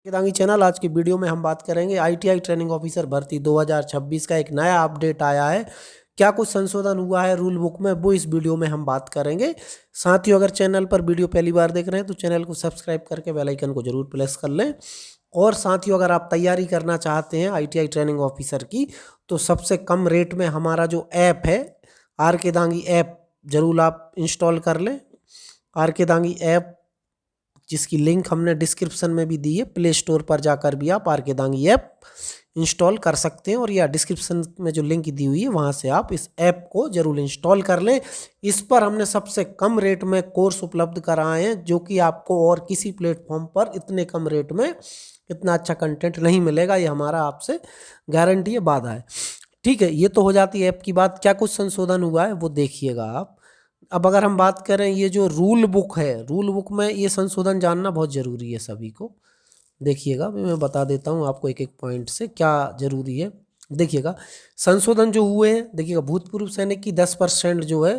केदांगी channel. आज की video में हम बात करेंगे आईटीआई ट्रेनिंग ऑफिसर भर्ती 2026 का एक नया अपडेट आया है। क्या कुछ संशोधन हुआ है रूल बुक में, वो इस वीडियो में हम बात करेंगे। साथियों, अगर चैनल पर वीडियो पहली बार देख रहे हैं तो चैनल को सब्सक्राइब करके बेल आइकन को जरूर प्रेस कर लें। और साथियों, अगर आप तैयारी करना चाहते हैं आईटीआई ट्रेनिंग ऑफिसर की, तो सबसे कम रेट में हमारा जो ऐप है आर केदांगी ऐप, जरूर आप इंस्टॉल कर लें। आर केदांगी ऐप, जिसकी लिंक हमने डिस्क्रिप्शन में भी दी है, प्ले स्टोर पर जाकर भी आप आर केदांगी ऐप इंस्टॉल कर सकते हैं, और या डिस्क्रिप्शन में जो लिंक दी हुई है वहाँ से आप इस ऐप को जरूर इंस्टॉल कर लें। इस पर हमने सबसे कम रेट में कोर्स उपलब्ध कराए हैं, जो कि आपको और किसी प्लेटफॉर्म पर इतने कम रेट में इतना अच्छा कंटेंट नहीं मिलेगा। ये हमारा आपसे गारंटी है, वादा है। ठीक है, ये तो हो जाती है ऐप की बात। क्या कुछ संशोधन हुआ है वो देखिएगा आप। अब अगर हम बात करें ये जो रूल बुक है, रूल बुक में ये संशोधन जानना बहुत ज़रूरी है सभी को। देखिएगा, मैं बता देता हूँ आपको एक एक पॉइंट से क्या ज़रूरी है। देखिएगा, संशोधन जो हुए हैं, देखिएगा, भूतपूर्व सैनिक की 10% जो है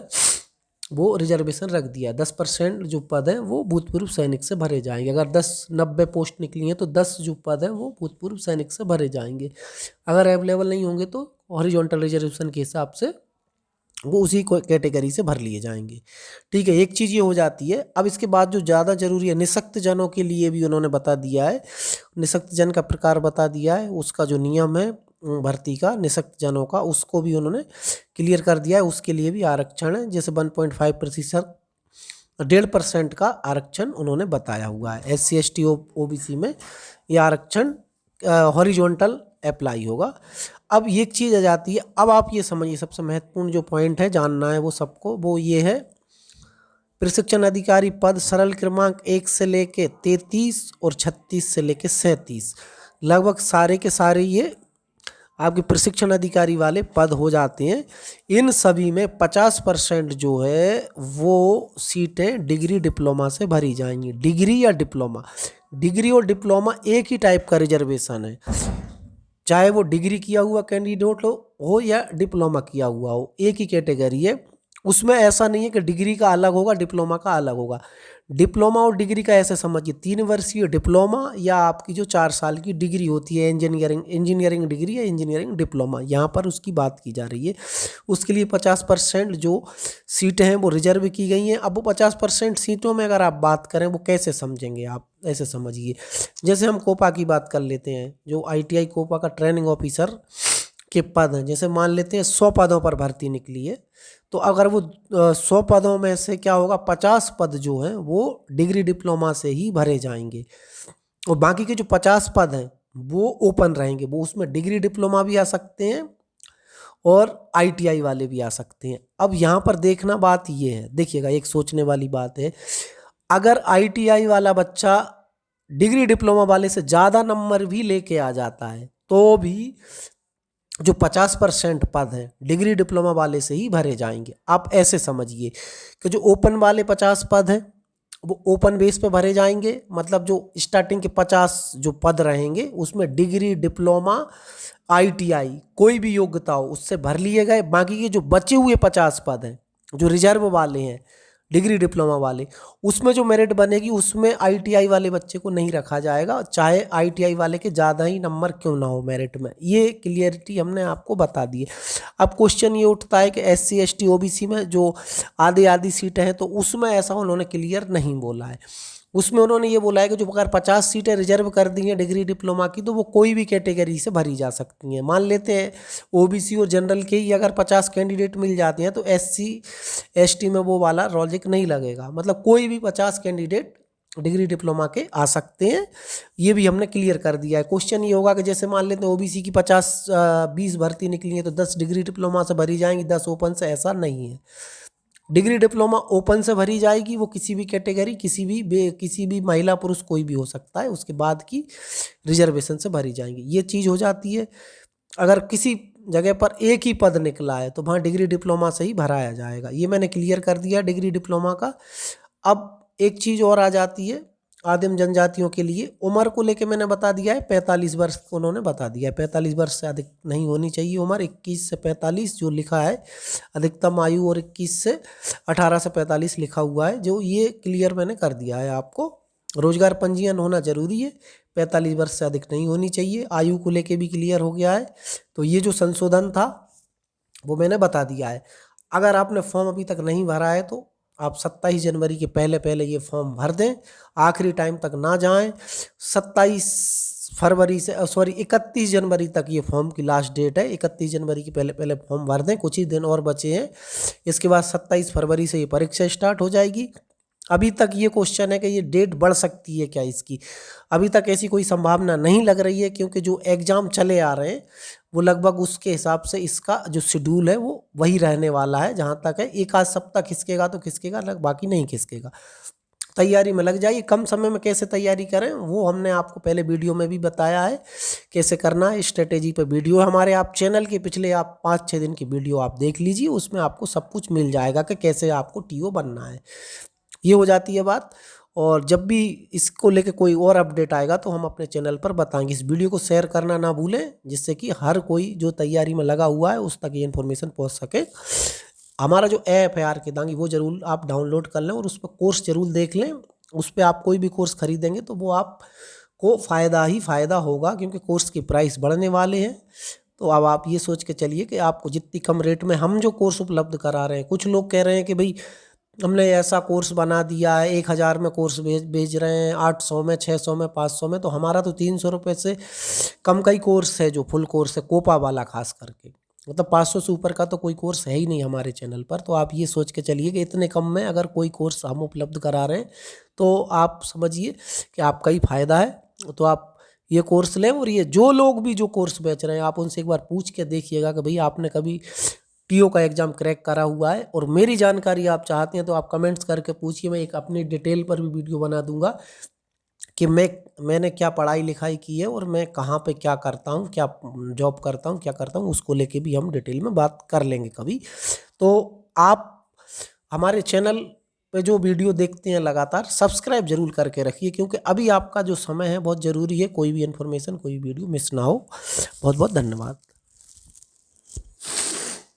वो रिजर्वेशन रख दिया है। 10% जो पद है वो भूतपूर्व सैनिक से भरे जाएंगे। अगर 90 पोस्ट निकली हैं तो 10 जो पद है वो भूतपूर्व सैनिक से भरे जाएंगे। अगर अवेलेबल नहीं होंगे तो हॉरिजॉन्टल रिजर्वेशन के हिसाब से वो उसी कैटेगरी से भर लिए जाएंगे। ठीक है, एक चीज़ ये हो जाती है। अब इसके बाद जो ज़्यादा जरूरी है, निःशक्त जनों के लिए भी उन्होंने बता दिया है। निःशक्त जन का प्रकार बता दिया है, उसका जो नियम है भर्ती का निःशक्त जनों का, उसको भी उन्होंने क्लियर कर दिया है। उसके लिए भी आरक्षण है, जैसे 1.5%, 1.5% का आरक्षण उन्होंने बताया हुआ है। SC ST OBC में ये आरक्षण हॉरिजॉन्टल अप्लाई होगा। अब ये एक चीज़ आ जाती है, अब आप ये समझिए, सबसे महत्वपूर्ण जो पॉइंट है जानना है वो सबको, वो ये है, प्रशिक्षण अधिकारी पद सरल क्रमांक 1 से लेके 33 और 36 से लेके 37, लगभग सारे के सारे ये आपके प्रशिक्षण अधिकारी वाले पद हो जाते हैं। इन सभी में 50% जो है वो सीटें डिग्री डिप्लोमा से भरी जाएंगी। डिग्री या डिप्लोमा, डिग्री और डिप्लोमा एक ही टाइप का रिजर्वेशन है, चाहे वो डिग्री किया हुआ कैंडिडेट हो या डिप्लोमा किया हुआ हो, एक ही कैटेगरी है। उसमें ऐसा नहीं है कि डिग्री का अलग होगा डिप्लोमा का अलग होगा। डिप्लोमा और डिग्री का ऐसे समझिए, 3 वर्षीय डिप्लोमा या आपकी जो 4 साल की डिग्री होती है, इंजीनियरिंग डिग्री या इंजीनियरिंग डिप्लोमा, यहाँ पर उसकी बात की जा रही है। उसके लिए 50% जो सीटें हैं वो रिजर्व की गई हैं। अब वो 50% सीटों में अगर आप बात करें, वो कैसे समझेंगे आप, ऐसे समझिए, जैसे हम कोपा की बात कर लेते हैं, जो ITI कोपा का ट्रेनिंग ऑफिसर के पद हैं, जैसे मान लेते हैं 100 पदों पर भर्ती निकली है, तो अगर वो 100 पदों में से क्या होगा, 50 पद जो हैं वो डिग्री डिप्लोमा से ही भरे जाएंगे, और बाकी के जो 50 पद हैं वो ओपन रहेंगे। वो उसमें डिग्री डिप्लोमा भी आ सकते हैं और ITI वाले भी आ सकते हैं। अब यहाँ पर देखना बात ये है, देखिएगा, एक सोचने वाली बात है, अगर ITI वाला बच्चा डिग्री डिप्लोमा वाले से ज़्यादा नंबर भी लेके आ जाता है, तो भी जो 50% पद हैं डिग्री डिप्लोमा वाले से ही भरे जाएंगे। आप ऐसे समझिए कि जो ओपन वाले 50 पद हैं वो ओपन बेस पे भरे जाएंगे, मतलब जो स्टार्टिंग के 50 जो पद रहेंगे उसमें डिग्री डिप्लोमा ITI कोई भी योग्यता हो उससे भर लिए गए। बाकी के जो बचे हुए 50 पद हैं जो रिजर्व वाले हैं डिग्री डिप्लोमा वाले, उसमें जो मेरिट बनेगी उसमें ITI वाले बच्चे को नहीं रखा जाएगा, चाहे ITI वाले के ज़्यादा ही नंबर क्यों ना हो मेरिट में। ये क्लियरिटी हमने आपको बता दी है। अब क्वेश्चन ये उठता है कि SC ST OBC में जो आधी सीटें हैं, तो उसमें ऐसा उन्होंने क्लियर नहीं बोला है। उसमें उन्होंने ये बोला है कि जो अगर 50 सीटें रिजर्व कर दी हैं डिग्री डिप्लोमा की, तो वो कोई भी कैटेगरी से भरी जा सकती हैं। मान लेते हैं OBC और जनरल के ही अगर 50 कैंडिडेट मिल जाते हैं, तो SC ST में वो वाला लॉजिक नहीं लगेगा, मतलब कोई भी 50 कैंडिडेट डिग्री डिप्लोमा के आ सकते हैं। ये भी हमने क्लियर कर दिया है। क्वेश्चन ये होगा कि जैसे मान लेते हैं OBC की 20 भर्ती निकली है, तो 10 डिग्री डिप्लोमा से भरी जाएंगी, 10 ओपन से, ऐसा नहीं है। डिग्री डिप्लोमा ओपन से भरी जाएगी, वो किसी भी कैटेगरी, किसी भी महिला पुरुष कोई भी हो सकता है, उसके बाद की रिजर्वेशन से भरी जाएंगी। ये चीज़ हो जाती है। अगर किसी जगह पर एक ही पद निकला है तो वहाँ डिग्री डिप्लोमा से ही भराया जाएगा। ये मैंने क्लियर कर दिया डिग्री डिप्लोमा का। अब एक चीज़ और आ जाती है आदिम जनजातियों के लिए, उम्र को लेके मैंने बता दिया है 45 वर्ष उन्होंने बता दिया है। 45 वर्ष से अधिक नहीं होनी चाहिए उम्र, 21 से 45 जो लिखा है अधिकतम आयु, और 21 से 18 से 45 लिखा हुआ है, जो ये क्लियर मैंने कर दिया है आपको। रोजगार पंजीयन होना जरूरी है, 45 वर्ष से अधिक नहीं होनी चाहिए, आयु को लेके भी क्लियर हो गया है। तो ये जो संशोधन था वो मैंने बता दिया है। अगर आपने फॉर्म अभी तक नहीं भरा है तो आप 27 जनवरी के पहले पहले ये फॉर्म भर दें, आखिरी टाइम तक ना जाएं। 27 फरवरी से 31 जनवरी तक ये फॉर्म की लास्ट डेट है। 31 जनवरी के पहले पहले फॉर्म भर दें, कुछ ही दिन और बचे हैं। इसके बाद 27 फरवरी से ये परीक्षा स्टार्ट हो जाएगी। अभी तक ये क्वेश्चन है कि ये डेट बढ़ सकती है क्या इसकी, अभी तक ऐसी कोई संभावना नहीं लग रही है, क्योंकि जो एग्ज़ाम चले आ रहे हैं वो लगभग उसके हिसाब से इसका जो शेड्यूल है वो वही रहने वाला है। जहाँ तक है एक आध सप्ताह खिसकेगा तो खिसकेगा, बाकी नहीं खिसकेगा। तैयारी में लग जाइए। कम समय में कैसे तैयारी करें वो हमने आपको पहले वीडियो में भी बताया है, कैसे करना है। स्ट्रेटेजी पे वीडियो हमारे, आप चैनल के पिछले आप 5-6 दिन की वीडियो आप देख लीजिए, उसमें आपको सब कुछ मिल जाएगा कि कैसे आपको टीओ बनना है। ये हो जाती है बात। और जब भी इसको लेके कोई और अपडेट आएगा तो हम अपने चैनल पर बताएंगे। इस वीडियो को शेयर करना ना भूलें, जिससे कि हर कोई जो तैयारी में लगा हुआ है उस तक ये इन्फॉर्मेशन पहुंच सके। हमारा जो ऐप है आर.के. दांगी वो जरूर आप डाउनलोड कर लें और उस पर कोर्स जरूर देख लें। उस पर आप कोई भी कोर्स खरीदेंगे तो वो आपको फ़ायदा ही फ़ायदा होगा, क्योंकि कोर्स की प्राइस बढ़ने वाले हैं। तो अब आप ये सोच के चलिए कि आपको जितनी कम रेट में हम जो कोर्स उपलब्ध करा रहे हैं, कुछ लोग कह रहे हैं कि भाई हमने ऐसा कोर्स बना दिया है, 1000 में कोर्स बेच रहे हैं, 800 में, 600 में, 500 में। तो हमारा तो 300 रुपये से कम का ही कोर्स है, जो फुल कोर्स है कोपा वाला खास करके। मतलब 500 से ऊपर का तो कोई कोर्स है ही नहीं हमारे चैनल पर। तो आप ये सोच के चलिए कि इतने कम में अगर कोई कोर्स हम उपलब्ध करा रहे हैं तो आप समझिए कि आपका ही फ़ायदा है। तो आप ये कोर्स लें। और ये जो लोग भी जो कोर्स बेच रहे हैं आप उनसे एक बार पूछ के देखिएगा कि भाई आपने कभी टीओ का एग्ज़ाम क्रैक करा हुआ है। और मेरी जानकारी आप चाहते हैं तो आप कमेंट्स करके पूछिए, मैं एक अपनी डिटेल पर भी वीडियो बना दूंगा कि मैंने क्या पढ़ाई लिखाई की है और मैं कहाँ पे क्या करता हूँ, क्या जॉब करता हूँ, क्या करता हूँ, उसको लेके भी हम डिटेल में बात कर लेंगे कभी। तो आप हमारे चैनल पे जो वीडियो देखते हैं लगातार सब्सक्राइब जरूर करके रखिए, क्योंकि अभी आपका जो समय है बहुत ज़रूरी है, कोई भी इन्फॉर्मेशन कोई वीडियो मिस ना हो। बहुत बहुत धन्यवाद।